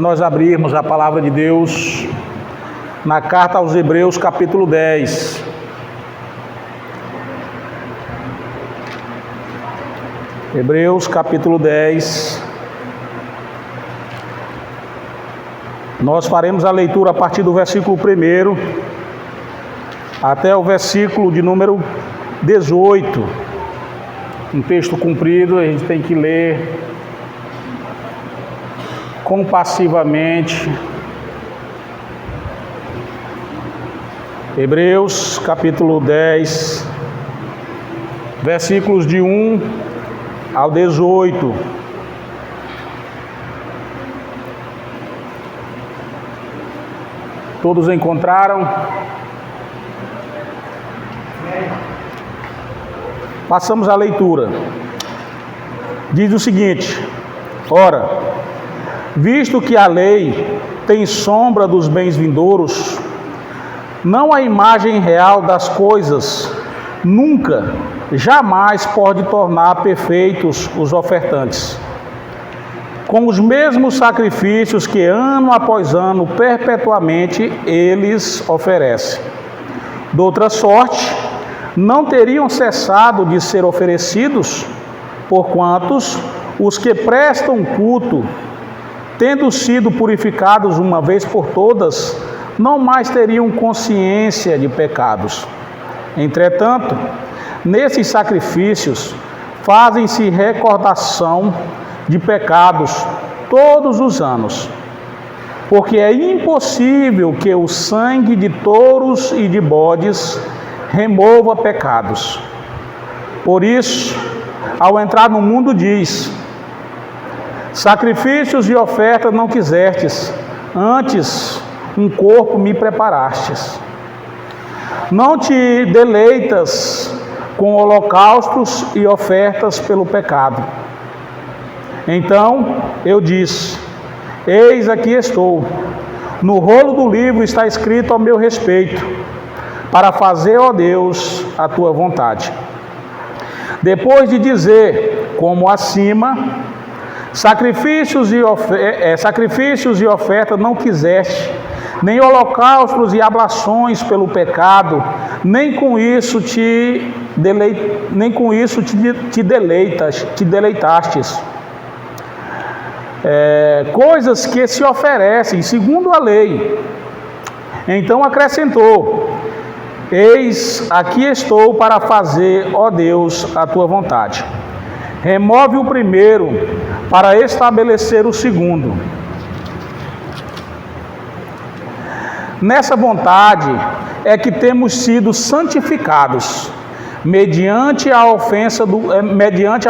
Nós abrirmos a palavra de Deus na carta aos Hebreus, capítulo 10. Hebreus, capítulo 10. Nós faremos a leitura a partir do versículo 1 até o versículo de número 18. Um texto comprido, a gente tem que ler compassivamente. Hebreus capítulo 10, versículos de 1 ao 18. Todos encontraram? Passamos à leitura. Diz o seguinte: ora, visto que a lei tem sombra dos bens vindouros, não a imagem real das coisas, nunca, jamais pode tornar perfeitos os ofertantes. Com os mesmos sacrifícios que ano após ano, perpetuamente, eles oferecem. De outra sorte, não teriam cessado de ser oferecidos, porquanto os que prestam culto, tendo sido purificados uma vez por todas, não mais teriam consciência de pecados. Entretanto, nesses sacrifícios, fazem-se recordação de pecados todos os anos, porque é impossível que o sangue de touros e de bodes remova pecados. Por isso, ao entrar no mundo diz: sacrifícios e ofertas não quisestes, antes um corpo me preparastes. Não te deleitas com holocaustos e ofertas pelo pecado. Então eu disse: eis aqui estou. No rolo do livro está escrito ao meu respeito, para fazer, ó Deus, a tua vontade. Depois de dizer, como acima, sacrifícios e ofertas não quiseste, nem holocaustos e ablações pelo pecado, nem com isso te deleitastes. Coisas que se oferecem segundo a lei. Então acrescentou: eis aqui estou para fazer, ó Deus, a tua vontade. Remove o primeiro para estabelecer o segundo. Nessa vontade é que temos sido santificados, mediante a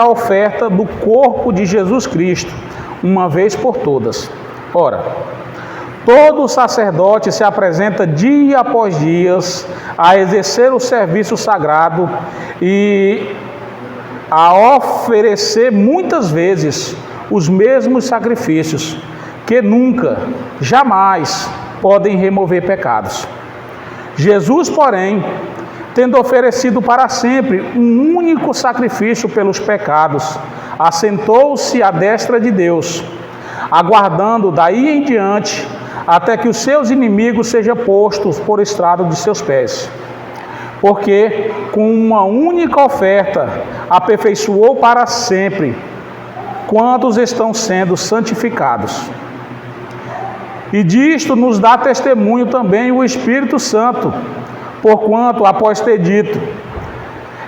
oferta do corpo de Jesus Cristo, uma vez por todas. Ora, todo sacerdote se apresenta dia após dia a exercer o serviço sagrado e a oferecer muitas vezes os mesmos sacrifícios, que nunca, jamais podem remover pecados. Jesus, porém, tendo oferecido para sempre um único sacrifício pelos pecados, assentou-se à destra de Deus, aguardando daí em diante até que os seus inimigos sejam postos por estrado de seus pés. Porque com uma única oferta aperfeiçoou para sempre quantos estão sendo santificados. E disto nos dá testemunho também o Espírito Santo, porquanto, após ter dito: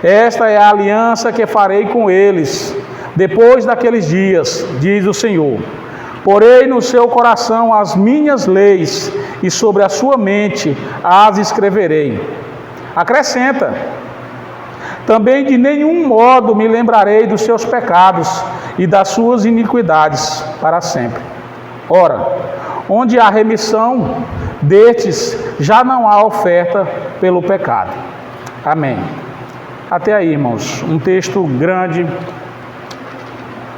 esta é a aliança que farei com eles, depois daqueles dias, diz o Senhor. Porei no seu coração as minhas leis, e sobre a sua mente as escreverei. Acrescenta: também de nenhum modo me lembrarei dos seus pecados e das suas iniquidades para sempre. Ora, onde há remissão destes, já não há oferta pelo pecado. Amém. Até aí, irmãos, um texto grande,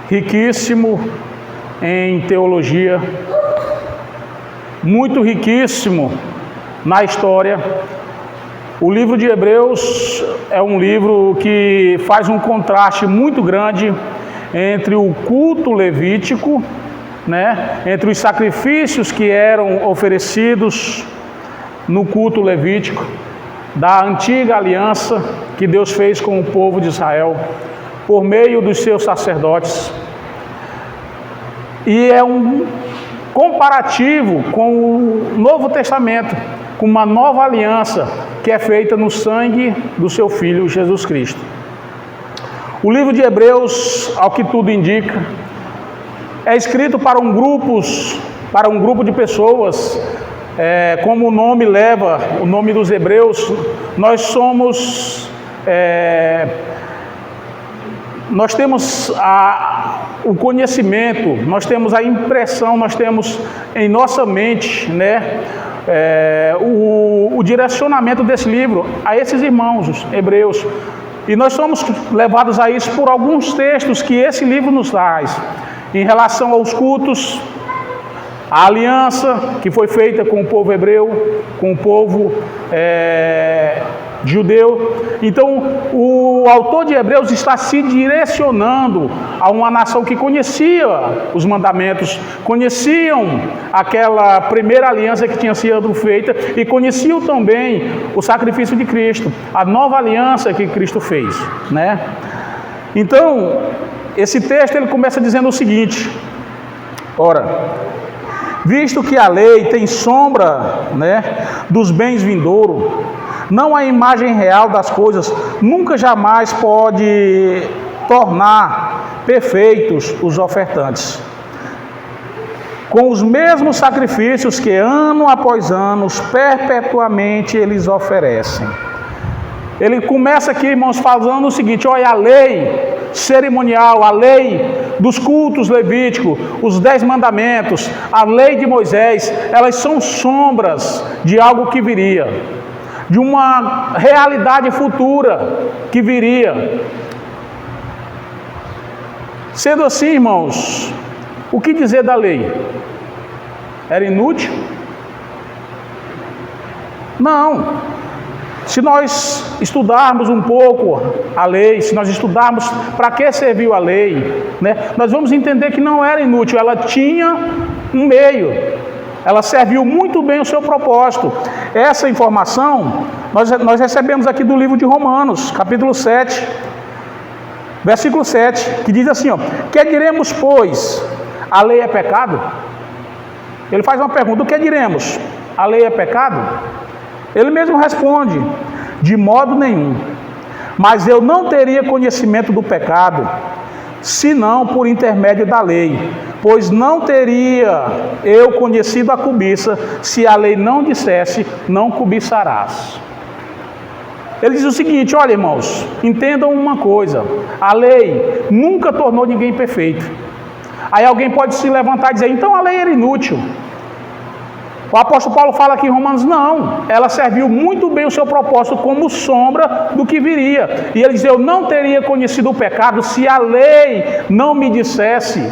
riquíssimo em teologia, muito riquíssimo na história. O livro de Hebreus é um livro que faz um contraste muito grande entre o culto levítico né, entre os sacrifícios que eram oferecidos no culto levítico, da antiga aliança que Deus fez com o povo de Israel, por meio dos seus sacerdotes. E é um comparativo com o Novo Testamento, com uma nova aliança que é feita no sangue do seu Filho Jesus Cristo. O livro de Hebreus, ao que tudo indica, é escrito para um grupo de pessoas, como o nome leva, o nome dos hebreus, nós temos o conhecimento, nós temos a impressão, nós temos em nossa mente, né, o direcionamento desse livro a esses irmãos, os hebreus. E nós somos levados a isso por alguns textos que esse livro nos traz, em relação aos cultos, a aliança que foi feita com o povo hebreu, com o povo judeu. Então, o autor de Hebreus está se direcionando a uma nação que conhecia os mandamentos, conheciam aquela primeira aliança que tinha sido feita e conheciam também o sacrifício de Cristo, a nova aliança que Cristo fez, né? Então, esse texto ele começa dizendo o seguinte: ora, visto que a lei tem sombra, né, dos bens vindouros, não a imagem real das coisas, nunca jamais pode tornar perfeitos os ofertantes, com os mesmos sacrifícios que ano após ano, perpetuamente eles oferecem. Ele começa aqui, irmãos, falando o seguinte: olha, a lei cerimonial, a lei dos cultos levíticos, os 10 mandamentos, a lei de Moisés, elas são sombras de algo que viria, de uma realidade futura que viria. Sendo assim, irmãos, o que dizer da lei? Era inútil? Não. Se nós estudarmos um pouco a lei, se nós estudarmos para que serviu a lei, né, nós vamos entender que não era inútil, ela tinha um meio, ela serviu muito bem o seu propósito. Essa informação nós recebemos aqui do livro de Romanos, capítulo 7, versículo 7, que diz assim, ó: que diremos, pois? A lei é pecado? Ele faz uma pergunta: o que diremos? A lei é pecado? Ele mesmo responde: de modo nenhum, mas eu não teria conhecimento do pecado, senão por intermédio da lei, pois não teria eu conhecido a cobiça, se a lei não dissesse, não cobiçarás. Ele diz o seguinte: olha, irmãos, entendam uma coisa, a lei nunca tornou ninguém perfeito. Aí alguém pode se levantar e dizer: então a lei era inútil. O apóstolo Paulo fala aqui em Romanos: não, ela serviu muito bem o seu propósito como sombra do que viria. E ele diz: eu não teria conhecido o pecado se a lei não me dissesse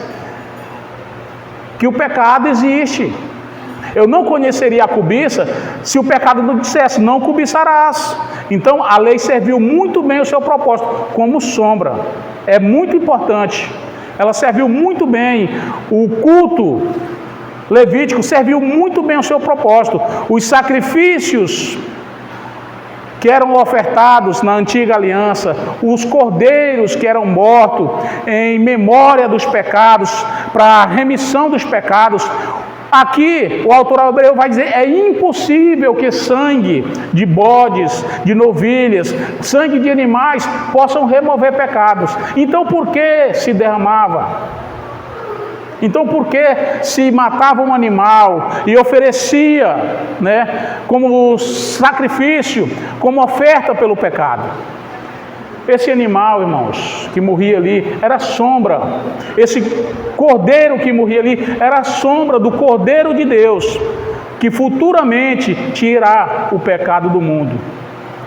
que o pecado existe. Eu não conheceria a cobiça se o pecado não dissesse: não cobiçarás. Então a lei serviu muito bem o seu propósito como sombra. É muito importante. Ela serviu muito bem. O culto levítico serviu muito bem o seu propósito. Os sacrifícios que eram ofertados na antiga aliança, os cordeiros que eram mortos em memória dos pecados, para a remissão dos pecados. Aqui o autor hebreu vai dizer: é impossível que sangue de bodes, de novilhas, sangue de animais possam remover pecados. Então por que se derramava? Então por que se matava um animal e oferecia, né, como sacrifício, como oferta pelo pecado? Esse animal, irmãos, que morria ali, era sombra. Esse cordeiro que morria ali, era a sombra do Cordeiro de Deus, que futuramente tirará o pecado do mundo.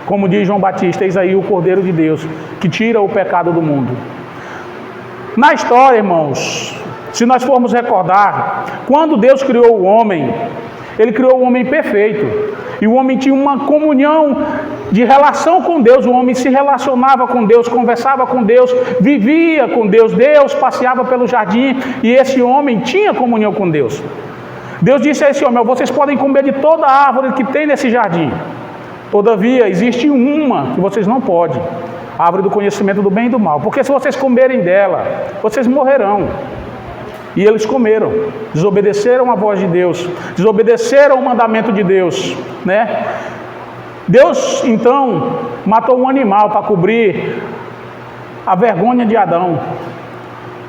Como diz João Batista: eis aí o Cordeiro de Deus, que tira o pecado do mundo. Na história, irmãos, se nós formos recordar, quando Deus criou o homem, Ele criou o homem perfeito. E o homem tinha uma comunhão de relação com Deus. O homem se relacionava com Deus, conversava com Deus, vivia com Deus. Deus passeava pelo jardim e esse homem tinha comunhão com Deus. Deus disse a esse homem: vocês podem comer de toda a árvore que tem nesse jardim. Todavia, existe uma que vocês não podem, a árvore do conhecimento do bem e do mal. Porque se vocês comerem dela, vocês morrerão. E eles comeram, desobedeceram a voz de Deus, desobedeceram o mandamento de Deus, né? Deus, então, matou um animal para cobrir a vergonha de Adão.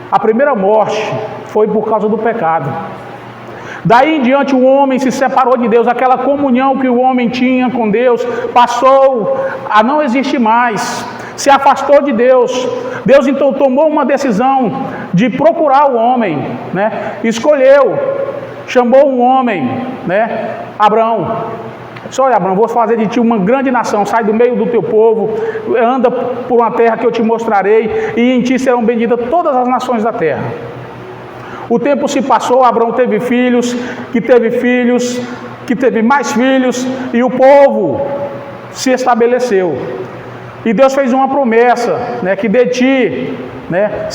A primeira morte foi por causa do pecado. Daí em diante o homem se separou de Deus, aquela comunhão que o homem tinha com Deus passou a não existir mais, se afastou de Deus. Deus então tomou uma decisão de procurar o homem, né? Escolheu, chamou um homem, né? Abraão. Disse: olha, Abraão, vou fazer de ti uma grande nação, sai do meio do teu povo, anda por uma terra que eu te mostrarei, e em ti serão benditas todas as nações da terra. O tempo se passou, Abraão teve filhos, que teve mais filhos, e o povo se estabeleceu. E Deus fez uma promessa, né, que de ti, né,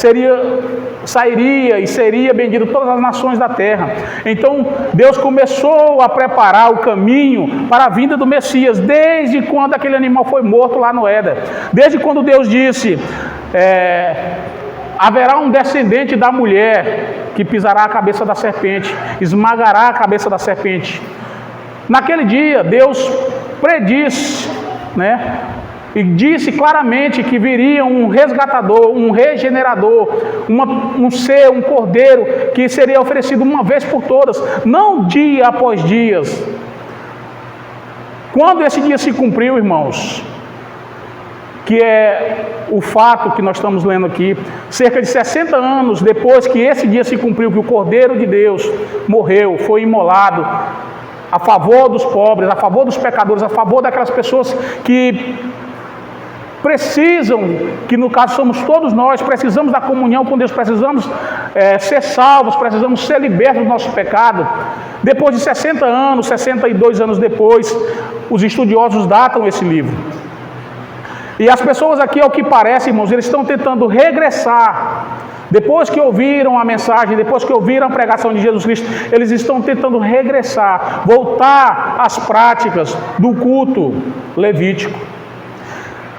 sairia e seria bendito todas as nações da terra. Então Deus começou a preparar o caminho para a vinda do Messias, desde quando aquele animal foi morto lá no Éden. Desde quando Deus disse: haverá um descendente da mulher que pisará a cabeça da serpente, esmagará a cabeça da serpente. Naquele dia Deus predisse, né, e disse claramente que viria um resgatador, um regenerador, um ser, um cordeiro, que seria oferecido uma vez por todas, não dia após dias. Quando esse dia se cumpriu, irmãos, que é o fato que nós estamos lendo aqui, cerca de 60 anos depois que esse dia se cumpriu, que o Cordeiro de Deus morreu, foi imolado, a favor dos pobres, a favor dos pecadores, a favor daquelas pessoas que precisam, que no caso somos todos nós, precisamos da comunhão com Deus, precisamos ser salvos, precisamos ser libertos do nosso pecado. Depois de 60 anos, 62 anos depois, os estudiosos datam esse livro. E as pessoas aqui, ao que parece, irmãos, eles estão tentando regressar. Depois que ouviram a mensagem, depois que ouviram a pregação de Jesus Cristo, eles estão tentando regressar, voltar às práticas do culto levítico.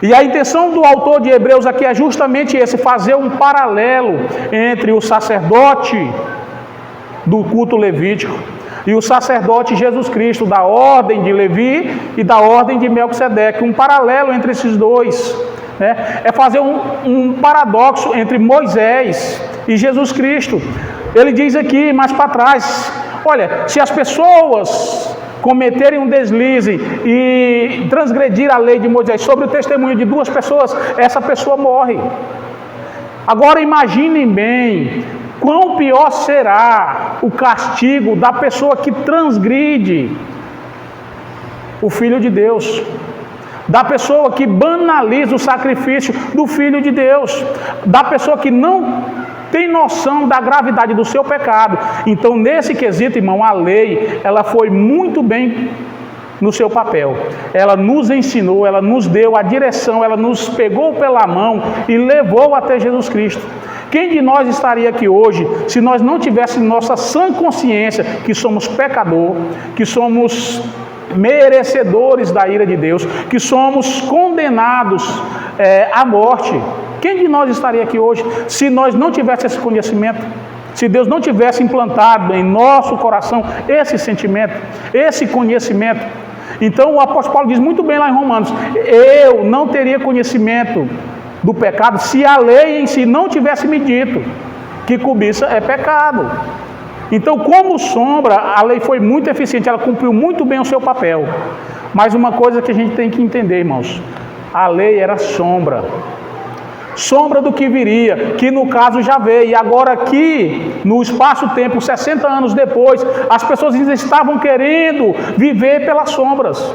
E a intenção do autor de Hebreus aqui é justamente esse: fazer um paralelo entre o sacerdote do culto levítico e o sacerdote Jesus Cristo, da ordem de Levi e da ordem de Melquisedeque. Um paralelo entre esses dois, né? É fazer um paradoxo entre Moisés e Jesus Cristo. Ele diz aqui, mais para trás: olha, se as pessoas cometerem um deslize e transgredir a lei de Moisés sobre o testemunho de duas pessoas, essa pessoa morre. Agora imaginem bem quão pior será o castigo da pessoa que transgride o Filho de Deus, da pessoa que banaliza o sacrifício do Filho de Deus, da pessoa que não tem noção da gravidade do seu pecado. Então, nesse quesito, irmão, a lei, ela foi muito bem no seu papel. Ela nos ensinou, ela nos deu a direção, ela nos pegou pela mão e levou até Jesus Cristo. Quem de nós estaria aqui hoje se nós não tivéssemos nossa sã consciência que somos pecador, que somos merecedores da ira de Deus, que somos condenados à morte? Quem de nós estaria aqui hoje se nós não tivéssemos esse conhecimento? Se Deus não tivesse implantado em nosso coração esse sentimento, esse conhecimento? Então o apóstolo Paulo diz muito bem lá em Romanos: eu não teria conhecimento do pecado se a lei em si não tivesse me dito que cobiça é pecado. Então, como sombra, a lei foi muito eficiente, ela cumpriu muito bem o seu papel. Mas uma coisa que a gente tem que entender, irmãos: a lei era sombra do que viria, que no caso já veio. E agora aqui, no espaço-tempo, 60 anos depois, as pessoas ainda estavam querendo viver pelas sombras.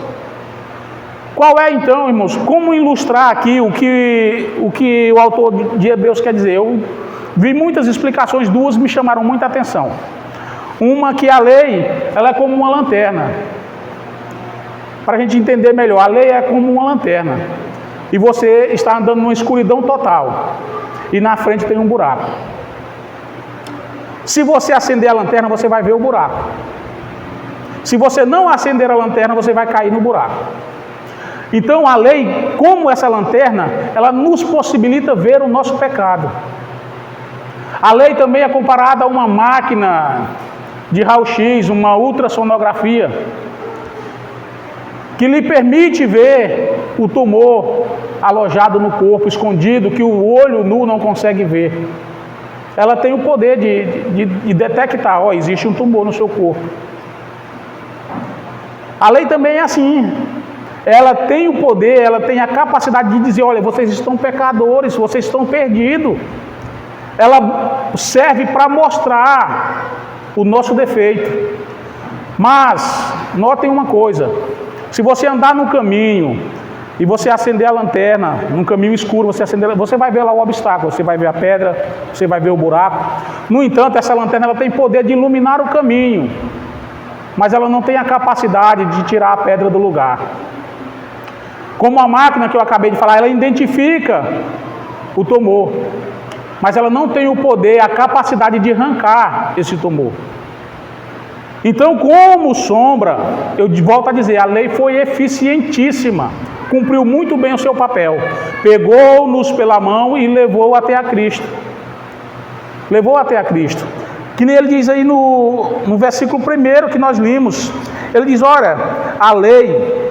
Qual é então, irmãos, como ilustrar aqui o que o autor de Hebreus quer dizer? Eu vi muitas explicações, duas me chamaram muita atenção. Uma, que a lei, ela é como uma lanterna. para a gente entender melhor, a lei é como uma lanterna. E você está andando numa escuridão total. E na frente tem um buraco. Se você acender a lanterna, você vai ver o buraco. Se você não acender a lanterna, você vai cair no buraco. Então a lei, como essa lanterna, ela nos possibilita ver o nosso pecado. A lei também é comparada a uma máquina de raio-x, uma ultrassonografia, que lhe permite ver o tumor alojado no corpo, escondido, que o olho nu não consegue ver. Ela tem o poder de detectar, existe um tumor no seu corpo. A lei também é assim. Ela tem o poder, ela tem a capacidade de dizer, olha, vocês estão pecadores, vocês estão perdidos. Ela serve para mostrar o nosso defeito. Mas, notem uma coisa, se você andar no caminho e você acender a lanterna, num caminho escuro, você vai ver lá o obstáculo, você vai ver a pedra, você vai ver o buraco. No entanto, essa lanterna ela tem poder de iluminar o caminho, mas ela não tem a capacidade de tirar a pedra do lugar. Como a máquina que eu acabei de falar, ela identifica o tumor, mas ela não tem o poder, a capacidade de arrancar esse tumor. Então, como sombra, eu volto a dizer, a lei foi eficientíssima, cumpriu muito bem o seu papel, pegou-nos pela mão e levou até a Cristo. Levou até a Cristo. Que nem ele diz aí no versículo 1 que nós limos, ele diz, olha, a lei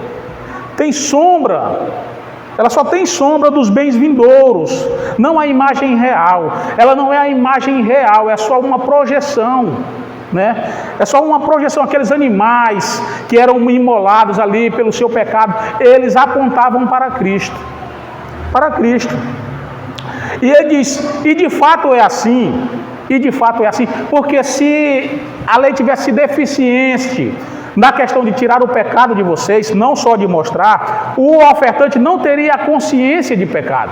tem sombra, ela só tem sombra dos bens vindouros, não a imagem real. Ela não é a imagem real, é só uma projeção, né? É só uma projeção. Aqueles animais que eram imolados ali pelo seu pecado, eles apontavam para Cristo. Para Cristo. E ele diz, e de fato é assim, porque se a lei tivesse deficiente na questão de tirar o pecado de vocês, não só de mostrar, o ofertante não teria a consciência de pecado.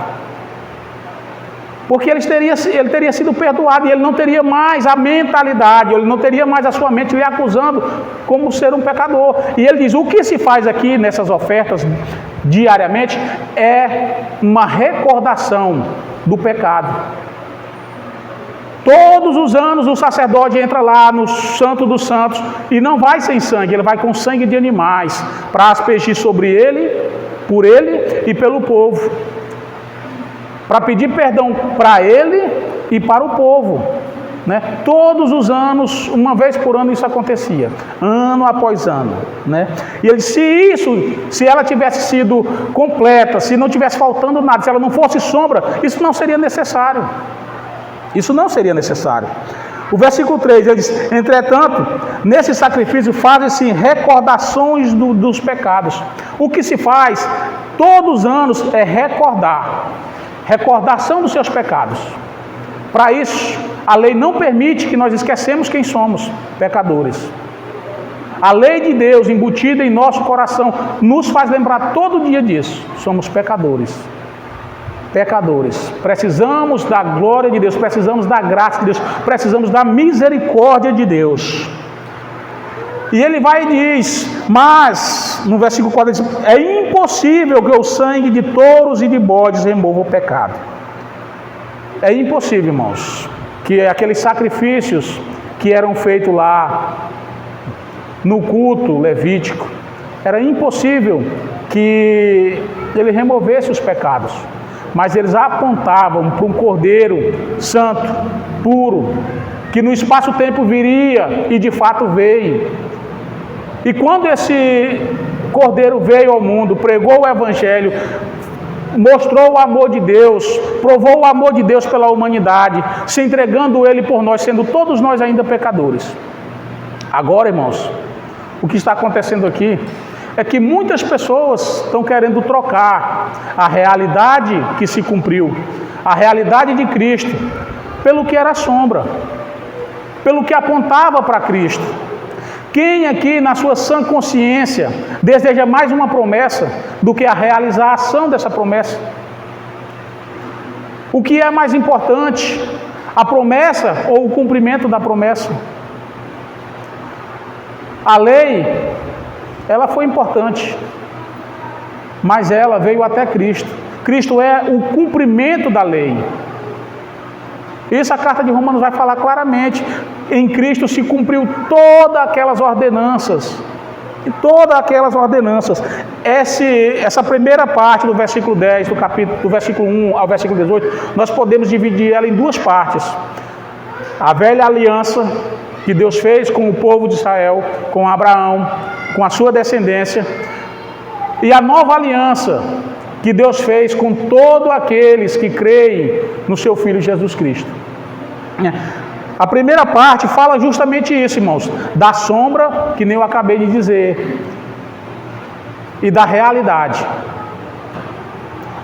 Porque ele teria sido perdoado e ele não teria mais a mentalidade, ele não teria mais a sua mente lhe acusando como ser um pecador. E ele diz, o que se faz aqui nessas ofertas diariamente é uma recordação do pecado. Todos os anos o sacerdote entra lá no Santo dos Santos e não vai sem sangue, ele vai com sangue de animais para aspergir sobre ele, por ele e pelo povo. Para pedir perdão para ele e para o povo. Né? Todos os anos, uma vez por ano isso acontecia, ano após ano. Né? E ele disse, se ela tivesse sido completa, se não tivesse faltando nada, se ela não fosse sombra, isso não seria necessário. Isso não seria necessário. O versículo 3, ele diz, entretanto, nesse sacrifício fazem-se recordações dos pecados. O que se faz todos os anos é recordação dos seus pecados. Para isso, a lei não permite que nós esquecemos quem somos, pecadores. A lei de Deus embutida em nosso coração nos faz lembrar todo dia disso. Somos pecadores. Pecadores, precisamos da glória de Deus, precisamos da graça de Deus, precisamos da misericórdia de Deus. E ele vai e diz, mas, no versículo 4, ele diz, é impossível que o sangue de touros e de bodes remova o pecado. É impossível, irmãos, que aqueles sacrifícios que eram feitos lá no culto levítico, era impossível que ele removesse os pecados. Mas eles apontavam para um cordeiro santo, puro, que no espaço-tempo viria e de fato veio. E quando esse cordeiro veio ao mundo, pregou o evangelho, mostrou o amor de Deus, provou o amor de Deus pela humanidade, se entregando ele por nós, sendo todos nós ainda pecadores. Agora, irmãos, o que está acontecendo aqui é que muitas pessoas estão querendo trocar a realidade que se cumpriu, a realidade de Cristo, pelo que era sombra, pelo que apontava para Cristo. Quem aqui, na sua sã consciência, deseja mais uma promessa do que a realização dessa promessa? O que é mais importante, a promessa ou o cumprimento da promessa? A lei, ela foi importante, mas ela veio até Cristo. Cristo é o cumprimento da lei. Isso a carta de Romanos vai falar claramente. Em Cristo se cumpriu todas aquelas ordenanças. Todas aquelas ordenanças. Essa primeira parte do versículo 10, do versículo 1 ao versículo 18, nós podemos dividir ela em duas partes. A velha aliança que Deus fez com o povo de Israel, com Abraão, com a sua descendência, e a nova aliança que Deus fez com todos aqueles que creem no seu Filho Jesus Cristo. A primeira parte fala justamente isso, irmãos, da sombra, que nem eu acabei de dizer, e da realidade.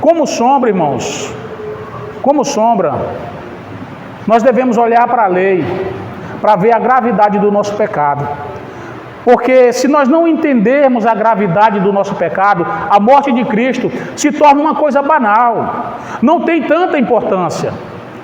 Como sombra, irmãos, como sombra, nós devemos olhar para a lei, para ver a gravidade do nosso pecado. Porque se nós não entendermos a gravidade do nosso pecado, a morte de Cristo se torna uma coisa banal. Não tem tanta importância.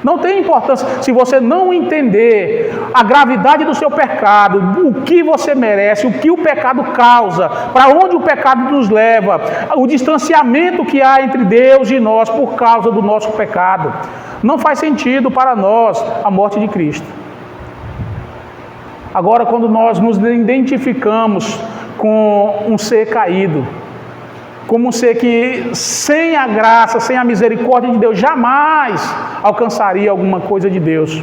Não tem importância se você não entender a gravidade do seu pecado, o que você merece, o que o pecado causa, para onde o pecado nos leva, o distanciamento que há entre Deus e nós por causa do nosso pecado. Não faz sentido para nós a morte de Cristo. Agora, quando nós nos identificamos com um ser caído, como um ser que sem a graça, sem a misericórdia de Deus, jamais alcançaria alguma coisa de Deus.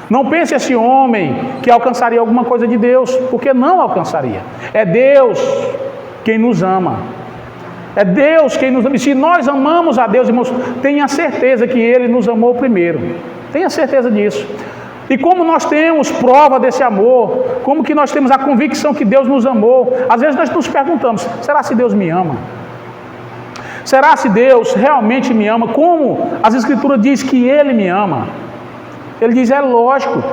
Não pense esse homem que alcançaria alguma coisa de Deus, porque não alcançaria. É Deus quem nos ama. É Deus quem nos ama. E se nós amamos a Deus, irmãos, tenha certeza que Ele nos amou primeiro. Tenha certeza disso. E como nós temos prova desse amor, como que nós temos a convicção que Deus nos amou, às vezes nós nos perguntamos, será se Deus me ama? Será se Deus realmente me ama? Como as Escrituras dizem que Ele me ama? Ele diz, é lógico.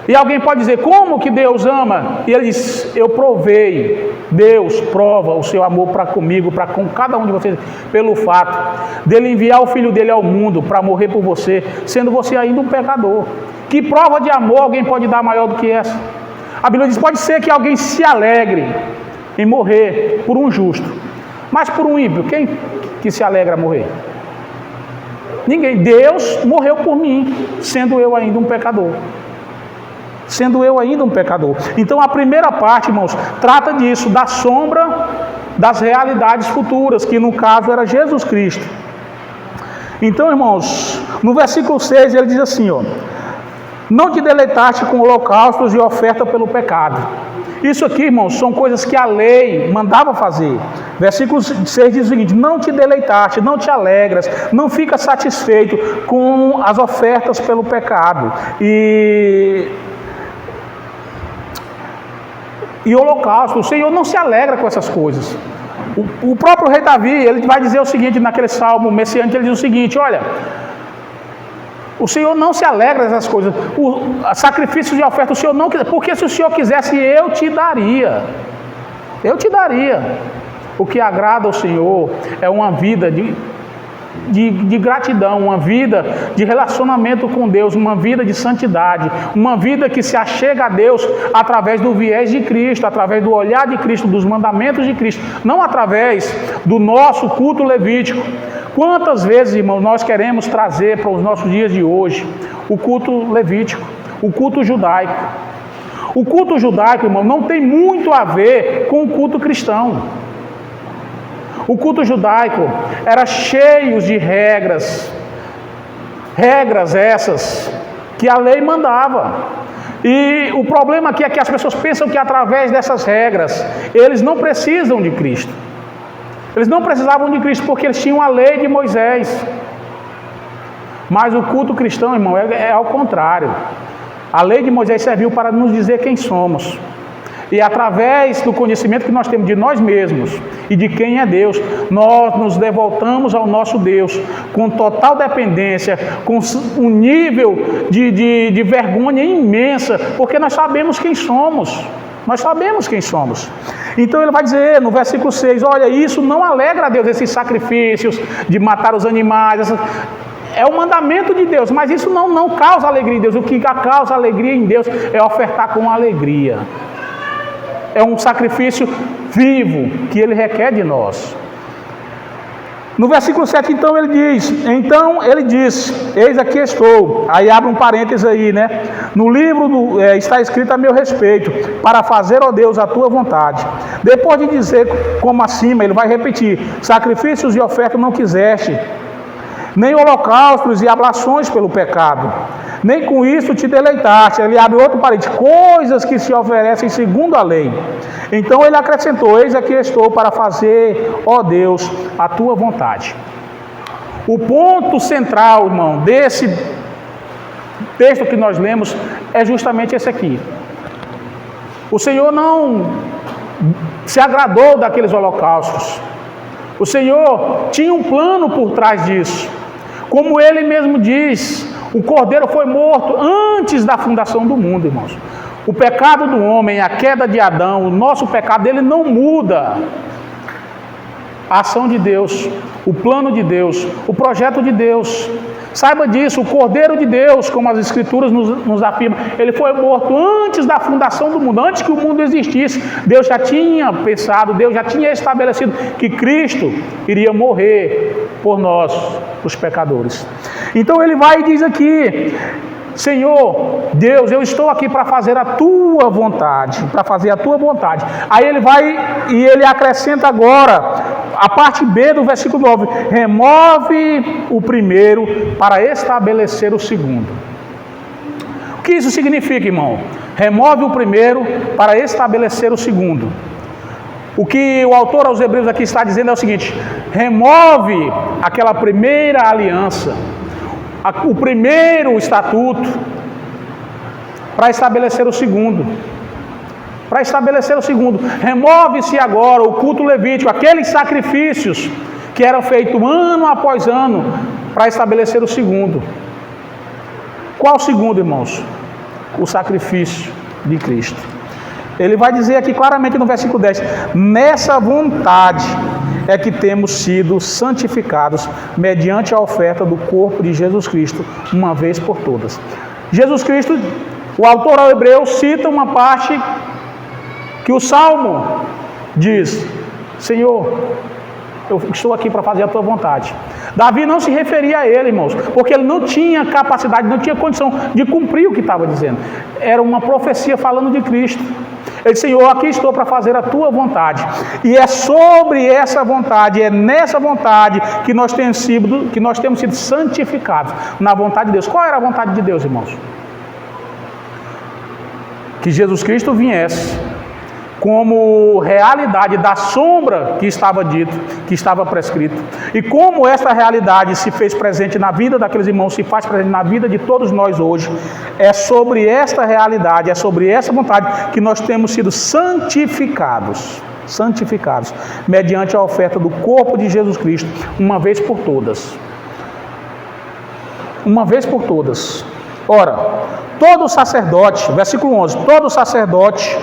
E alguém pode dizer, como que Deus ama? E Ele diz, eu provei. Deus prova o seu amor para comigo, para com cada um de vocês, pelo fato dele enviar o Filho dele ao mundo para morrer por você, sendo você ainda um pecador. Que prova de amor alguém pode dar maior do que essa? A Bíblia diz, pode ser que alguém se alegre em morrer por um justo, mas por um ímpio, quem que se alegra a morrer? Ninguém. Deus morreu por mim, sendo eu ainda um pecador. Sendo eu ainda um pecador. Então a primeira parte, irmãos, trata disso, da sombra das realidades futuras, que no caso era Jesus Cristo. Então, irmãos, no versículo 6 ele diz assim, ó, não te deleitaste com holocaustos e oferta pelo pecado. Isso aqui, irmãos, são coisas que a lei mandava fazer. Versículo 6 diz o seguinte, não te deleitaste, não te alegras, não fica satisfeito com as ofertas pelo pecado. E holocausto, o Senhor não se alegra com essas coisas. O próprio rei Davi, ele vai dizer o seguinte, naquele salmo messiânico, ele diz o seguinte, olha, o Senhor não se alegra dessas coisas, o sacrifício de oferta, o Senhor não quer, porque se o Senhor quisesse, eu te daria. O que agrada ao Senhor é uma vida de gratidão, uma vida de relacionamento com Deus, uma vida de santidade, uma vida que se achega a Deus através do viés de Cristo, através do olhar de Cristo, dos mandamentos de Cristo, não através do nosso culto levítico. Quantas vezes, irmãos, nós queremos trazer para os nossos dias de hoje o culto levítico, o culto judaico. O culto judaico, irmão, não tem muito a ver com o culto cristão. O culto judaico era cheio de regras essas que a lei mandava. E o problema aqui é que as pessoas pensam que através dessas regras, eles não precisam de Cristo. Eles não precisavam de Cristo porque eles tinham a lei de Moisés. Mas o culto cristão, irmão, é ao contrário. A lei de Moisés serviu para nos dizer quem somos. E através do conhecimento que nós temos de nós mesmos e de quem é Deus, nós nos devoltamos ao nosso Deus com total dependência, com um nível de vergonha imensa, porque nós sabemos quem somos. Nós sabemos quem somos. Então ele vai dizer no versículo 6, olha, isso não alegra a Deus, esses sacrifícios de matar os animais, é o mandamento de Deus, mas isso não causa alegria em Deus. O que causa alegria em Deus é ofertar com alegria. é um sacrifício vivo que ele requer de nós. No versículo 7, então ele diz, eis aqui estou. Aí abre um parênteses aí, né? No livro está escrito a meu respeito, para fazer, ó Deus, a tua vontade. Depois de dizer como acima, ele vai repetir, sacrifícios e ofertas não quiseste, nem holocaustos e ablações pelo pecado, nem com isso te deleitaste. Ele abre outro parênteses, coisas que se oferecem segundo a lei. Então ele acrescentou, eis aqui estou para fazer, ó Deus, a tua vontade. O ponto central, irmão, desse texto que nós lemos é justamente esse aqui. O Senhor não se agradou daqueles holocaustos. O Senhor tinha um plano por trás disso. Como ele mesmo diz, o Cordeiro foi morto antes da fundação do mundo, irmãos. O pecado do homem, a queda de Adão, o nosso pecado, ele não muda a ação de Deus, o plano de Deus, o projeto de Deus. Saiba disso, o Cordeiro de Deus, como as Escrituras nos afirmam, ele foi morto antes da fundação do mundo, antes que o mundo existisse. Deus já tinha pensado, Deus já tinha estabelecido que Cristo iria morrer por nós, os pecadores. Então ele vai e diz aqui, Senhor, Deus, eu estou aqui para fazer a tua vontade, para fazer a tua vontade. Aí ele vai e ele acrescenta agora, a parte B do versículo 9, remove o primeiro para estabelecer o segundo. O que isso significa, irmão? Remove o primeiro para estabelecer o segundo. O que o autor aos Hebreus aqui está dizendo é o seguinte, remove aquela primeira aliança, o primeiro estatuto, para estabelecer o segundo. Para estabelecer o segundo. Remove-se agora o culto levítico, aqueles sacrifícios que eram feitos ano após ano, para estabelecer o segundo. Qual o segundo, irmãos? O sacrifício de Cristo. Ele vai dizer aqui claramente no versículo 10, nessa vontade é que temos sido santificados mediante a oferta do corpo de Jesus Cristo, uma vez por todas. Jesus Cristo, o autor ao Hebreu cita uma parte que o Salmo diz, Senhor, eu estou aqui para fazer a tua vontade. Davi não se referia a ele, irmãos, porque ele não tinha capacidade, não tinha condição de cumprir o que estava dizendo. Era uma profecia falando de Cristo. Ele disse, Senhor, aqui estou para fazer a tua vontade. E é sobre essa vontade, é nessa vontade que nós temos sido santificados, na vontade de Deus. Qual era a vontade de Deus, irmãos? Que Jesus Cristo viesse como realidade da sombra que estava dito, que estava prescrito. E como essa realidade se fez presente na vida daqueles irmãos, se faz presente na vida de todos nós hoje, é sobre esta realidade, é sobre essa vontade que nós temos sido santificados, mediante a oferta do corpo de Jesus Cristo, uma vez por todas. Uma vez por todas. Ora, todo sacerdote, versículo 11, todo sacerdote,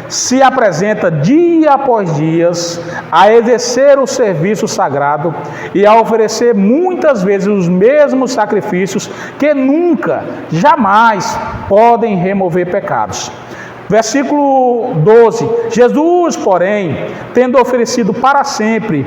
se apresenta dia após dia a exercer o serviço sagrado e a oferecer muitas vezes os mesmos sacrifícios que nunca, jamais podem remover pecados. Versículo 12, Jesus, porém, tendo oferecido para sempre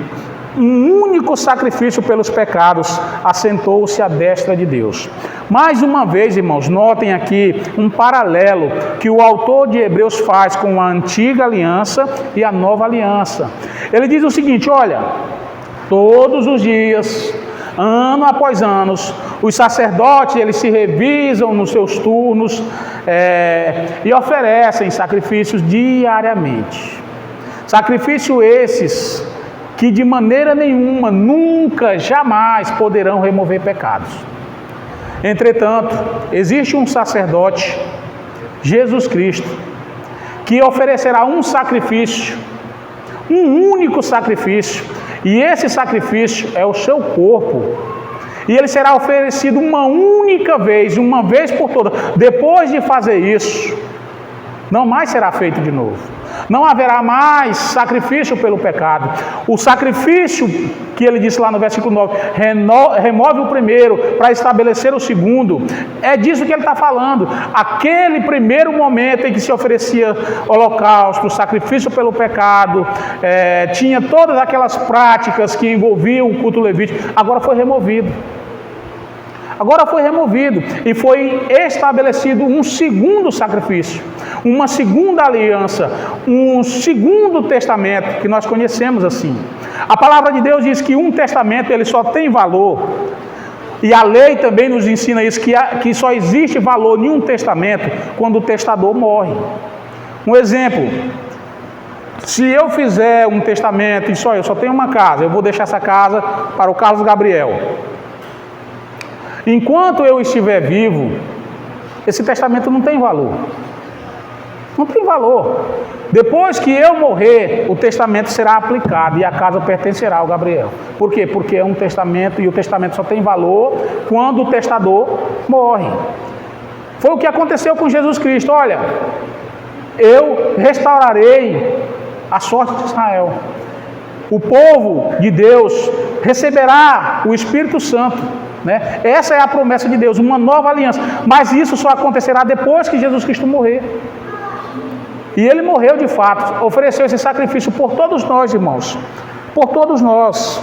um único sacrifício pelos pecados, assentou-se à destra de Deus. Mais uma vez, irmãos, notem aqui um paralelo que o autor de Hebreus faz com a antiga aliança e a nova aliança. Ele diz o seguinte, olha, todos os dias, ano após ano, os sacerdotes, eles se revisam nos seus turnos e oferecem sacrifícios diariamente. Sacrifícios esses que de maneira nenhuma, nunca, jamais poderão remover pecados. Entretanto, existe um sacerdote, Jesus Cristo, que oferecerá um sacrifício, um único sacrifício, e esse sacrifício é o seu corpo, e ele será oferecido uma única vez, uma vez por todas. Depois de fazer isso, não mais será feito de novo. Não haverá mais sacrifício pelo pecado. O sacrifício que ele disse lá no versículo 9, remove o primeiro para estabelecer o segundo. É disso que ele está falando. Aquele primeiro momento em que se oferecia holocausto, sacrifício pelo pecado, tinha todas aquelas práticas que envolviam o culto levítico, agora foi removido. Agora foi removido e foi estabelecido um segundo sacrifício, uma segunda aliança, um segundo testamento, que nós conhecemos assim. A palavra de Deus diz que um testamento ele só tem valor, e a lei também nos ensina isso, que só existe valor em um testamento quando o testador morre. Um exemplo, se eu fizer um testamento e eu só tenho uma casa, eu vou deixar essa casa para o Carlos Gabriel. Enquanto eu estiver vivo, esse testamento não tem valor. Não tem valor. Depois que eu morrer, o testamento será aplicado e a casa pertencerá ao Gabriel. Por quê? Porque é um testamento e o testamento só tem valor quando o testador morre. Foi o que aconteceu com Jesus Cristo. Olha, eu restaurarei a sorte de Israel. O povo de Deus receberá o Espírito Santo. Essa é a promessa de Deus, uma nova aliança. Mas isso só acontecerá depois que Jesus Cristo morrer. E ele morreu de fato, ofereceu esse sacrifício por todos nós, irmãos. Por todos nós.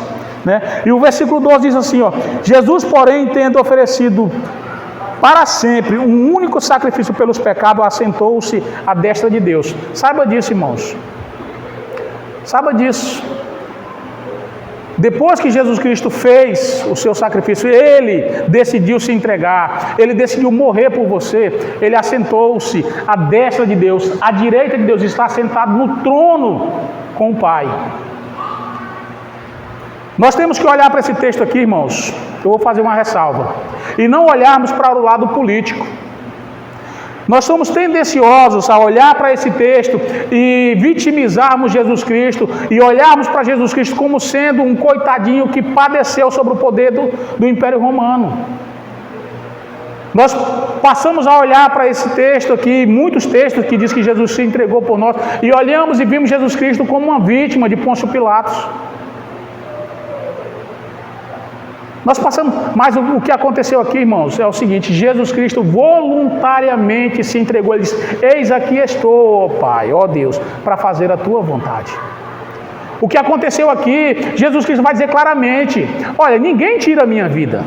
E o versículo 12 diz assim, Jesus, porém, tendo oferecido para sempre um único sacrifício pelos pecados, assentou-se à destra de Deus. Saiba disso, irmãos. Saiba disso. Depois que Jesus Cristo fez o seu sacrifício, ele decidiu se entregar, ele decidiu morrer por você, ele assentou-se à destra de Deus, à direita de Deus, está sentado no trono com o Pai. Nós temos que olhar para esse texto aqui, irmãos, eu vou fazer uma ressalva, e não olharmos para o lado político. Nós somos tendenciosos a olhar para esse texto e vitimizarmos Jesus Cristo e olharmos para Jesus Cristo como sendo um coitadinho que padeceu sobre o poder do Império Romano. Nós passamos a olhar para esse texto aqui, muitos textos que diz que Jesus se entregou por nós, e olhamos e vimos Jesus Cristo como uma vítima de Pôncio Pilatos. Nós passamos, mas o que aconteceu aqui, irmãos, é o seguinte: Jesus Cristo voluntariamente se entregou. Ele disse: eis aqui estou, ó Pai, ó Deus, para fazer a tua vontade. O que aconteceu aqui, Jesus Cristo vai dizer claramente: olha, ninguém tira a minha vida,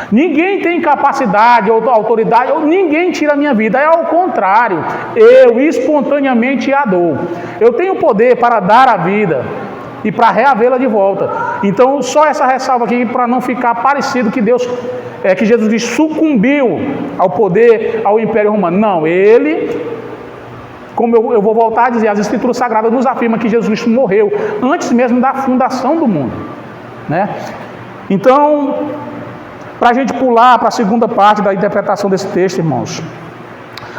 ninguém tem capacidade ou autoridade, ninguém tira a minha vida, é ao contrário, eu espontaneamente a dou. Eu tenho poder para dar a vida e para reavê-la de volta. Então, só essa ressalva aqui para não ficar parecido que que Jesus Cristo sucumbiu ao poder, ao Império Romano. Não, ele, como eu vou voltar a dizer, as Escrituras Sagradas nos afirmam que Jesus Cristo morreu antes mesmo da fundação do mundo, né? Então, para a gente pular para a segunda parte da interpretação desse texto, irmãos,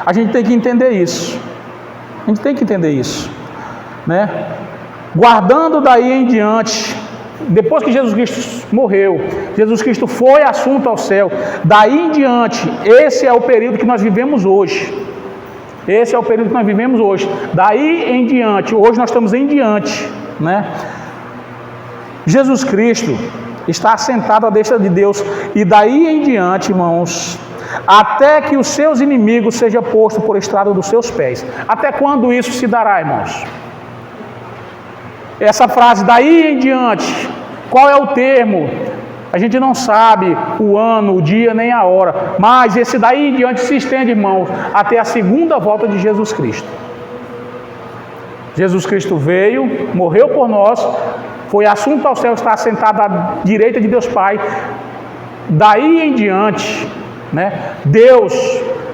a gente tem que entender isso. A gente tem que entender isso, né? Guardando daí em diante, depois que Jesus Cristo morreu, Jesus Cristo foi assunto ao céu, daí em diante, esse é o período que nós vivemos hoje. Esse é o período que nós vivemos hoje. Daí em diante, hoje nós estamos em diante, né? Jesus Cristo está assentado à destra de Deus, e daí em diante, irmãos, até que os seus inimigos sejam postos por estrado dos seus pés. Até quando isso se dará, irmãos? Essa frase, daí em diante, qual é o termo? A gente não sabe o ano, o dia, nem a hora, mas esse daí em diante se estende, irmãos, até a segunda volta de Jesus Cristo. Jesus Cristo veio, morreu por nós, foi assunto ao céu, está sentado à direita de Deus Pai. Daí em diante, né, Deus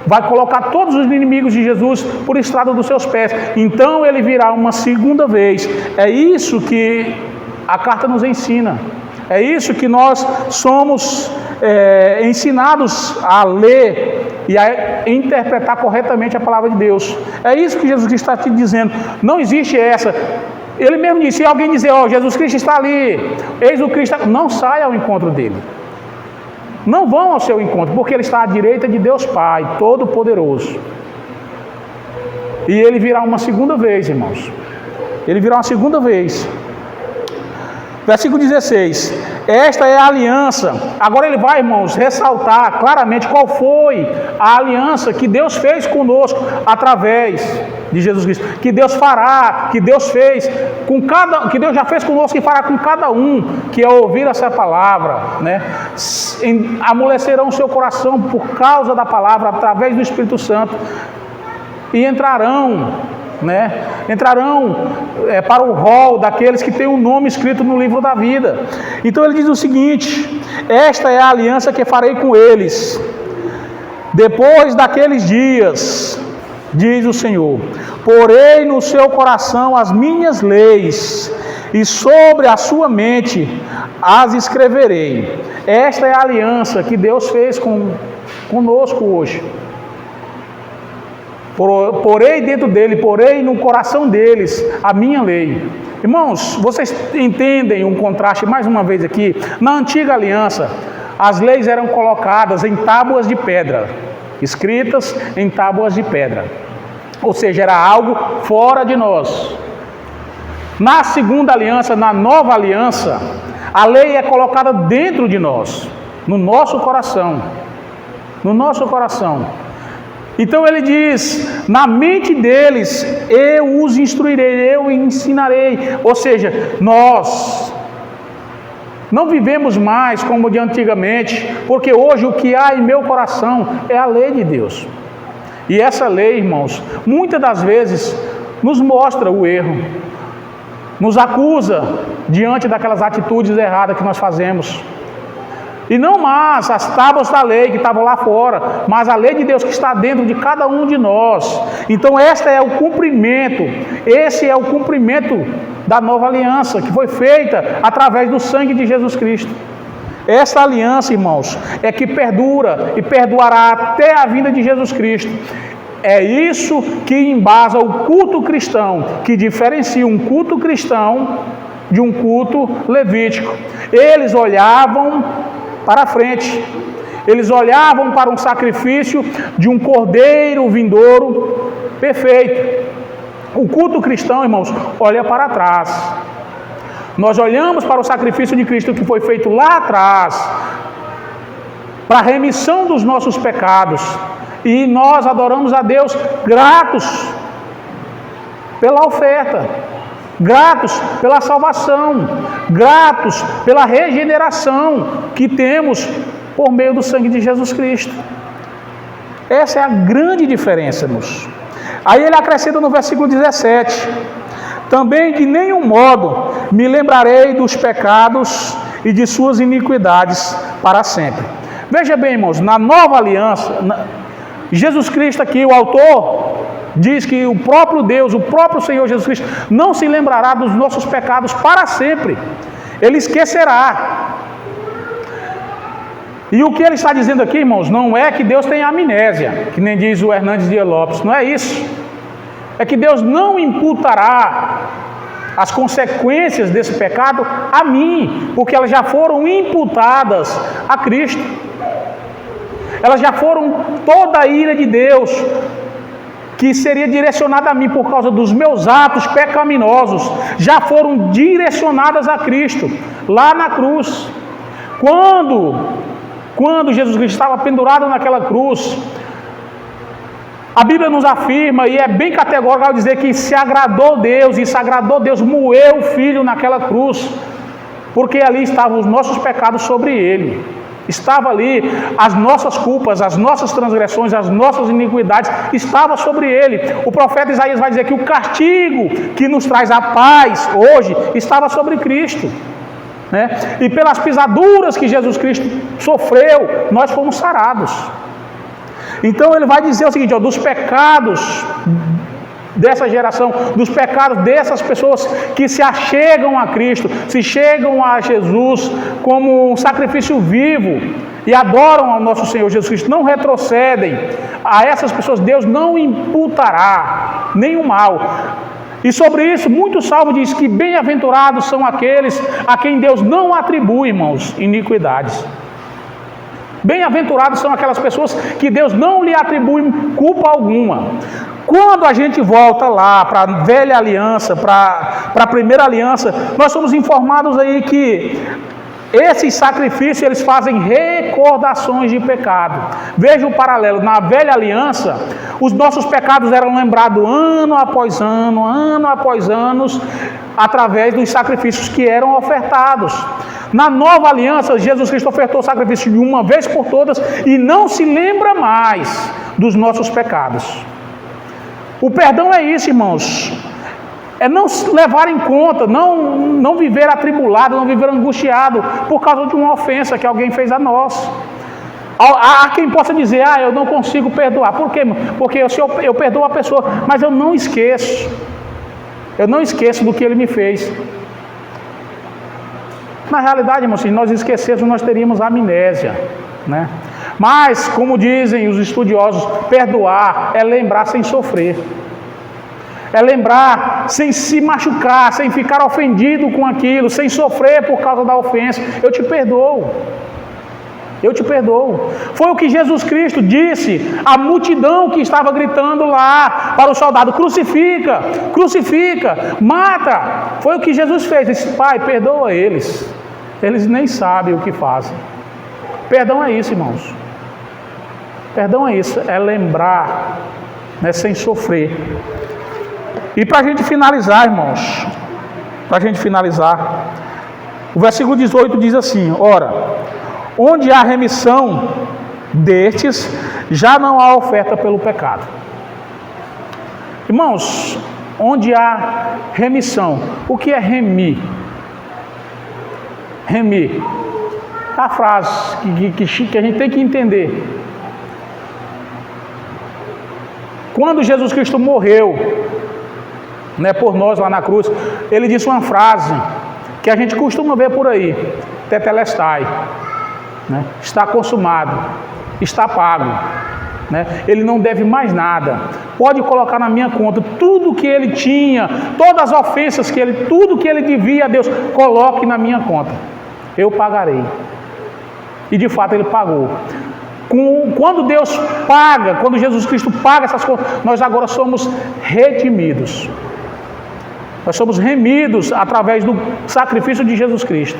vai colocar todos os inimigos de Jesus por estrado dos seus pés. Então ele virá uma segunda vez. É isso que a carta nos ensina. É isso que nós somos ensinados a ler e a interpretar corretamente a palavra de Deus. É isso que Jesus Cristo está te dizendo. Não existe essa. Ele mesmo disse: se alguém dizer, ó, Jesus Cristo está ali, eis o Cristo, não saia ao encontro dele. Não vão ao seu encontro, porque ele está à direita de Deus Pai, Todo-Poderoso. e ele virá uma segunda vez, irmãos. Ele virá uma segunda vez. Versículo 16. Esta é a aliança. Agora ele vai, irmãos, ressaltar claramente qual foi a aliança que Deus fez conosco através de Jesus Cristo. Que Deus fará, que Deus fez com que Deus já fez conosco e fará com cada um que ao ouvir essa palavra, né, amolecerão o seu coração por causa da palavra através do Espírito Santo e entrarão para o rol daqueles que têm o nome escrito no livro da vida. Então ele diz o seguinte: esta é a aliança que farei com eles depois daqueles dias, diz o Senhor, porei no seu coração as minhas leis e sobre a sua mente as escreverei. Esta é a aliança que Deus fez conosco hoje. Porei dentro dele, porei no coração deles a minha lei. Irmãos, vocês entendem um contraste mais uma vez aqui? Na antiga aliança, as leis eram colocadas em tábuas de pedra, escritas em tábuas de pedra. Ou seja, era algo fora de nós. Na segunda aliança, na nova aliança, a lei é colocada dentro de nós, no nosso coração. No nosso coração. Então ele diz, na mente deles eu os instruirei, eu ensinarei. Ou seja, nós não vivemos mais como de antigamente, porque hoje o que há em meu coração é a lei de Deus. E essa lei, irmãos, muitas das vezes nos mostra o erro, nos acusa diante daquelas atitudes erradas que nós fazemos. E não mais as tábuas da lei que estavam lá fora, mas a lei de Deus que está dentro de cada um de nós. Então esse é o cumprimento da nova aliança, que foi feita através do sangue de Jesus Cristo. Essa aliança, irmãos, é que perdura e perdoará até a vinda de Jesus Cristo. É isso que embasa o culto cristão, que diferencia um culto cristão de um culto levítico. Eles olhavam para frente, eles olhavam para um sacrifício de um cordeiro vindouro perfeito. O culto cristão, irmãos, olha para trás. Nós olhamos para o sacrifício de Cristo que foi feito lá atrás, para a remissão dos nossos pecados, e nós adoramos a Deus gratos pela oferta, gratos pela salvação, gratos pela regeneração que temos por meio do sangue de Jesus Cristo. Essa é a grande diferença, irmãos. Aí ele acrescenta no versículo 17: também de nenhum modo me lembrarei dos pecados e de suas iniquidades para sempre. Veja bem, irmãos, na nova aliança, Jesus Cristo aqui, o autor, diz que o próprio Deus, o próprio Senhor Jesus Cristo, não se lembrará dos nossos pecados para sempre. Ele esquecerá. E o que ele está dizendo aqui, irmãos, não é que Deus tem amnésia, que nem diz o Hernandes Dias Lopes, não é isso. É que Deus não imputará as consequências desse pecado a mim, porque elas já foram imputadas a Cristo. Elas já foram, toda a ira de Deus que seria direcionada a mim por causa dos meus atos pecaminosos, já foram direcionadas a Cristo, lá na cruz. Quando Jesus Cristo estava pendurado naquela cruz, a Bíblia nos afirma, e é bem categórico ao dizer que se agradou Deus moeu o Filho naquela cruz, porque ali estavam os nossos pecados sobre ele. Estava ali as nossas culpas, as nossas transgressões, as nossas iniquidades, estava sobre ele. O profeta Isaías vai dizer que o castigo que nos traz a paz hoje estava sobre Cristo, né? E pelas pisaduras que Jesus Cristo sofreu, nós fomos sarados. Então ele vai dizer o seguinte, ó, dos pecados dessa geração, dos pecados dessas pessoas que se achegam a Cristo, se chegam a Jesus como um sacrifício vivo e adoram ao nosso Senhor Jesus Cristo, não retrocedem. A essas pessoas Deus não imputará nenhum mal. E sobre isso, muito salmo diz que bem-aventurados são aqueles a quem Deus não atribui, irmãos, iniquidades. Bem-aventurados são aquelas pessoas que Deus não lhe atribui culpa alguma. Quando a gente volta lá para a velha aliança, para a primeira aliança, nós somos informados aí que esses sacrifícios, eles fazem recordações de pecado. Veja o paralelo, na velha aliança, os nossos pecados eram lembrados ano após ano, através dos sacrifícios que eram ofertados. Na nova aliança, Jesus Cristo ofertou o sacrifício de uma vez por todas e não se lembra mais dos nossos pecados. O perdão é isso, irmãos. É não levar em conta, não viver atribulado, não viver angustiado por causa de uma ofensa que alguém fez a nós. Há quem possa dizer, eu não consigo perdoar. Por quê? Porque eu perdoo a pessoa, mas eu não esqueço. Eu não esqueço do que ele me fez. Na realidade, irmãos, se nós esquecêssemos, nós teríamos amnésia, né? Mas, como dizem os estudiosos, perdoar é lembrar sem sofrer. É lembrar sem se machucar, sem ficar ofendido com aquilo, sem sofrer por causa da ofensa. Eu te perdoo. Eu te perdoo. Foi o que Jesus Cristo disse à multidão que estava gritando lá para o soldado: crucifica, crucifica, mata. Foi o que Jesus fez. Disse: Pai, perdoa eles. Eles nem sabem o que fazem. Perdão é isso, irmãos. Perdão é isso, é lembrar, né, sem sofrer. E para a gente finalizar, irmãos, o versículo 18 diz assim: ora, onde há remissão destes, já não há oferta pelo pecado. Irmãos, onde há remissão, o que é remir? Remir, a frase que a gente tem que entender. Quando Jesus Cristo morreu, né, por nós lá na cruz, ele disse uma frase que a gente costuma ver por aí: tetelestai, né? Está consumado, está pago, né? Ele não deve mais nada, pode colocar na minha conta tudo que ele tinha, todas as ofensas que ele, tudo que ele devia a Deus, coloque na minha conta, eu pagarei. E de fato ele pagou. Quando Deus paga, quando Jesus Cristo paga essas coisas, nós agora somos redimidos. Nós somos remidos através do sacrifício de Jesus Cristo.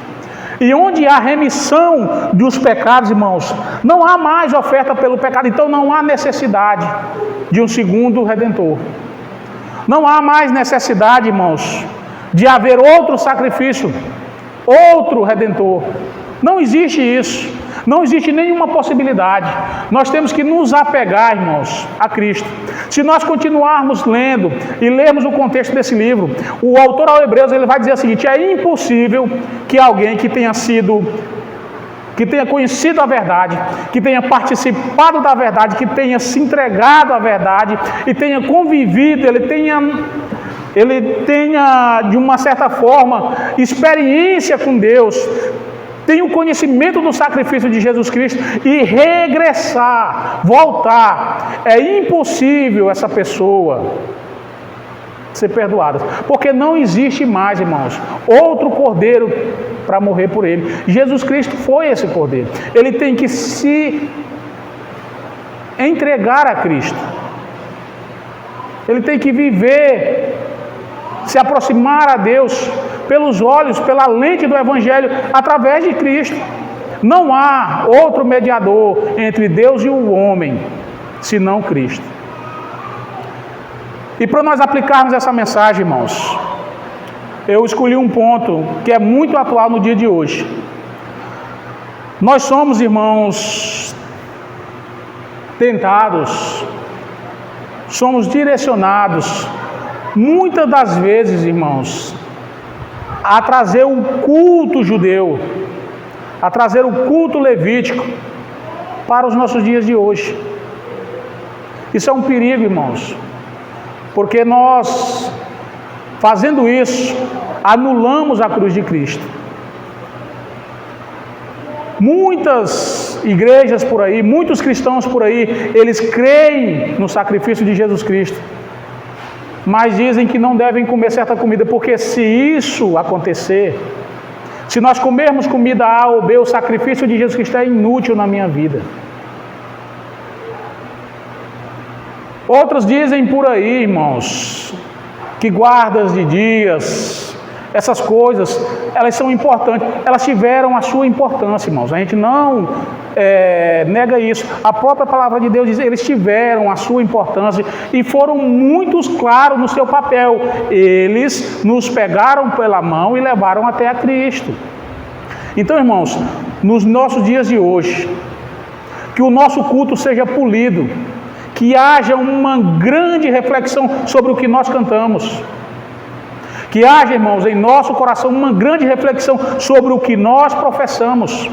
E onde há remissão dos pecados, irmãos, não há mais oferta pelo pecado. Então não há necessidade de um segundo Redentor. Não há mais necessidade, irmãos, de haver outro sacrifício, outro Redentor. Não existe isso. Não existe nenhuma possibilidade. Nós temos que nos apegar, irmãos, a Cristo. Se nós continuarmos lendo e lermos o contexto desse livro, o autor aos Hebreus, ele vai dizer o seguinte: é impossível que alguém que tenha conhecido a verdade, que tenha participado da verdade, que tenha se entregado à verdade e tenha convivido, ele tenha de uma certa forma experiência com Deus, tem o conhecimento do sacrifício de Jesus Cristo e regressar, voltar. É impossível essa pessoa ser perdoada, porque não existe mais, irmãos, outro cordeiro para morrer por ele. Jesus Cristo foi esse cordeiro. Ele tem que se entregar a Cristo. Ele tem que viver, se aproximar a Deus pelos olhos, pela lente do Evangelho, através de Cristo. Não há outro mediador entre Deus e o homem, senão Cristo. E para nós aplicarmos essa mensagem, irmãos, eu escolhi um ponto que é muito atual no dia de hoje. Nós somos, irmãos, tentados, somos direcionados, muitas das vezes, irmãos, a trazer o culto judeu, a trazer o culto levítico para os nossos dias de hoje. Isso é um perigo, irmãos, porque nós, fazendo isso, anulamos a cruz de Cristo. Muitas igrejas por aí, muitos cristãos por aí, eles creem no sacrifício de Jesus Cristo, mas dizem que não devem comer certa comida, porque se isso acontecer, Se nós comermos comida A ou B, o sacrifício de Jesus Cristo é inútil na minha vida. Outros dizem por aí, irmãos, que guardas de dias, essas coisas, elas são importantes. Elas tiveram a sua importância, irmãos. A gente não nega isso. A própria palavra de Deus diz, eles tiveram a sua importância e foram muito claros no seu papel. Eles nos pegaram pela mão e levaram até a Cristo. Então, irmãos, nos nossos dias de hoje, que o nosso culto seja polido, que haja uma grande reflexão sobre o que nós cantamos. Que haja, irmãos, em nosso coração uma grande reflexão sobre o que nós professamos.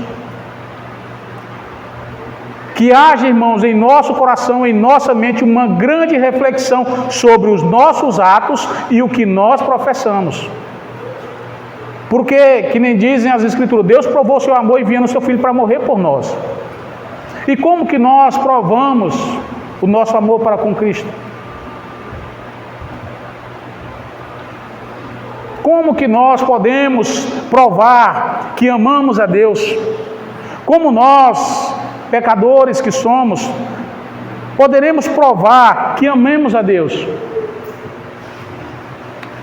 Que haja, irmãos, em nosso coração, em nossa mente, uma grande reflexão sobre os nossos atos e o que nós professamos. Porque, que nem dizem as Escrituras, Deus provou seu amor enviando o seu Filho para morrer por nós. E como que nós provamos o nosso amor para com Cristo? Como que nós podemos provar que amamos a Deus? Como nós, pecadores que somos, poderemos provar que amemos a Deus?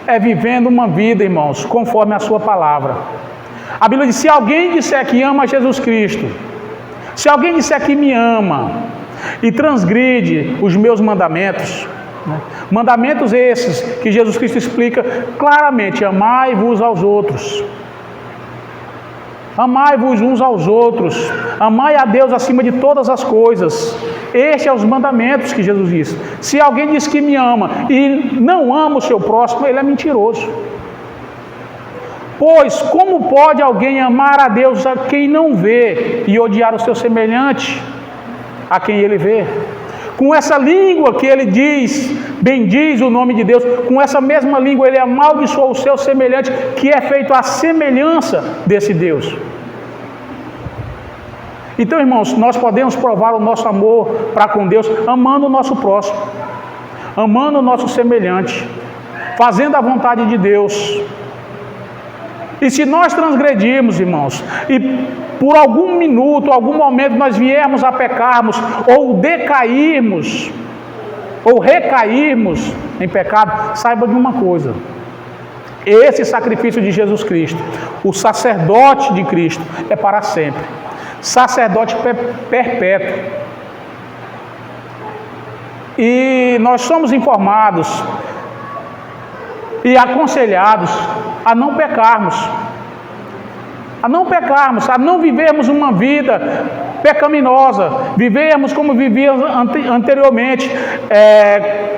É vivendo uma vida, irmãos, conforme a sua palavra. A Bíblia diz, se alguém disser que ama Jesus Cristo, se alguém disser que me ama e transgride os meus mandamentos, mandamentos esses que Jesus Cristo explica claramente, amai-vos aos outros. Amai-vos uns aos outros, amai a Deus acima de todas as coisas. Estes são os mandamentos que Jesus diz. Se alguém diz que me ama e não ama o seu próximo, ele é mentiroso. Pois como pode alguém amar a Deus a quem não vê e odiar o seu semelhante a quem ele vê? Com essa língua que ele diz, bendiz o nome de Deus, com essa mesma língua ele amaldiçoa o seu semelhante, que é feito à semelhança desse Deus. Então, irmãos, nós podemos provar o nosso amor para com Deus, amando o nosso próximo, amando o nosso semelhante, fazendo a vontade de Deus. E se nós transgredirmos, irmãos, e por algum minuto, algum momento nós viermos a pecarmos, ou decairmos, ou recairmos em pecado, saiba de uma coisa: esse sacrifício de Jesus Cristo, o sacerdote de Cristo, é para sempre, sacerdote perpétuo. E nós somos informados e aconselhados a não pecarmos, a não vivermos uma vida pecaminosa, vivermos como vivíamos anteriormente,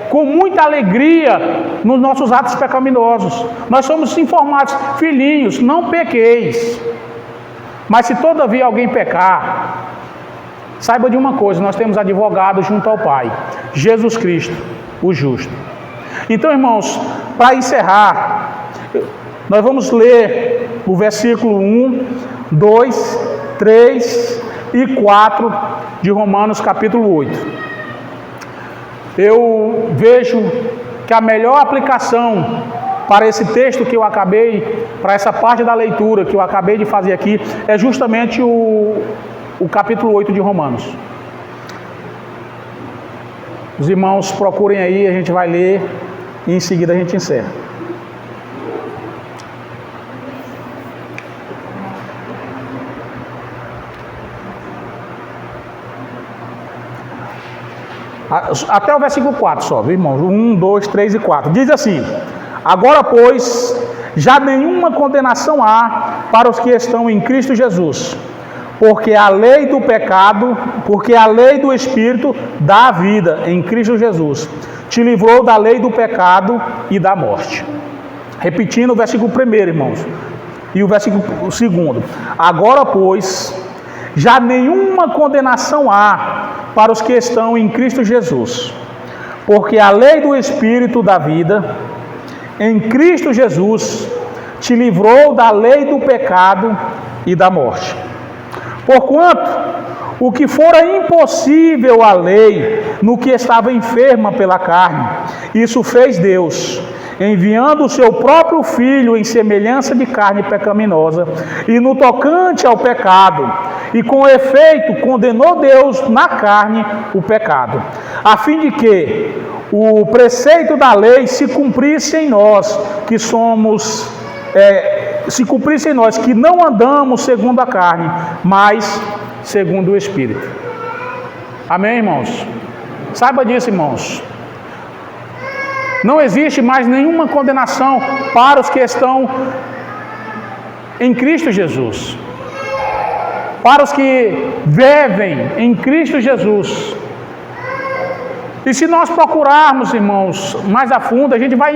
com muita alegria nos nossos atos pecaminosos. Nós somos informados, filhinhos, não pequeis. Mas se todavia alguém pecar, saiba de uma coisa, nós temos advogado junto ao Pai, Jesus Cristo, o justo. Então, irmãos, para encerrar, nós vamos ler o versículo 1, 2, 3 e 4 de Romanos capítulo 8. Eu vejo que a melhor aplicação para esse texto que eu acabei, para essa parte da leitura que eu acabei de fazer aqui, é justamente o capítulo 8 de Romanos. Os irmãos procurem aí, a gente vai ler e em seguida a gente encerra. Até o versículo 4 só, viu, irmãos? 1, 2, 3 e 4. Diz assim: agora, pois, já nenhuma condenação há para os que estão em Cristo Jesus, porque a lei do pecado, porque a lei do Espírito da vida em Cristo Jesus te livrou da lei do pecado e da morte. Repetindo o versículo 1, irmãos, e o versículo 2. Agora, pois, já nenhuma condenação há para os que estão em Cristo Jesus, porque a lei do Espírito da vida em Cristo Jesus te livrou da lei do pecado e da morte. Porquanto o que fora impossível à lei, no que estava enferma pela carne, isso fez Deus, enviando o seu próprio Filho em semelhança de carne pecaminosa, e no tocante ao pecado, e com efeito condenou Deus na carne o pecado, a fim de que o preceito da lei se cumprisse em nós, que não andamos segundo a carne, mas segundo o Espírito. Amém, irmãos? Saiba disso, irmãos. Não existe mais nenhuma condenação para os que estão em Cristo Jesus. Para os que vivem em Cristo Jesus. E se nós procurarmos, irmãos, mais a fundo, a gente vai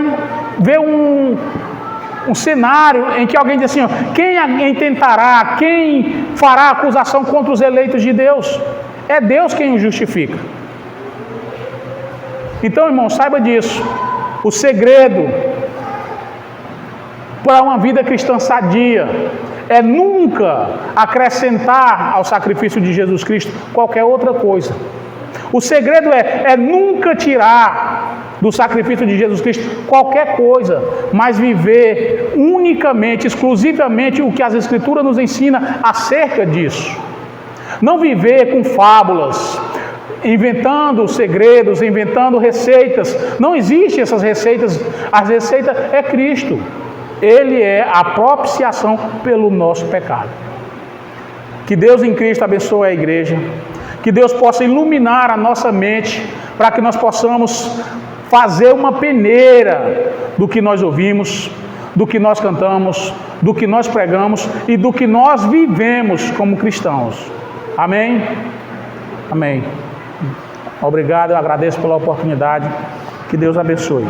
ver um cenário em que alguém diz assim, ó, quem intentará, quem fará acusação contra os eleitos de Deus? É Deus quem os justifica. Então, irmão, saiba disso. O segredo para uma vida cristã sadia é nunca acrescentar ao sacrifício de Jesus Cristo qualquer outra coisa. O segredo é nunca tirar do sacrifício de Jesus Cristo qualquer coisa, mas viver unicamente, exclusivamente o que as Escrituras nos ensinam acerca disso. Não viver com fábulas, inventando segredos, inventando receitas. Não existem essas receitas. A receita é Cristo. Ele é a propiciação pelo nosso pecado. Que Deus em Cristo abençoe a igreja. Que Deus possa iluminar a nossa mente para que nós possamos fazer uma peneira do que nós ouvimos, do que nós cantamos, do que nós pregamos e do que nós vivemos como cristãos. Amém? Amém. Obrigado, eu agradeço pela oportunidade. Que Deus abençoe.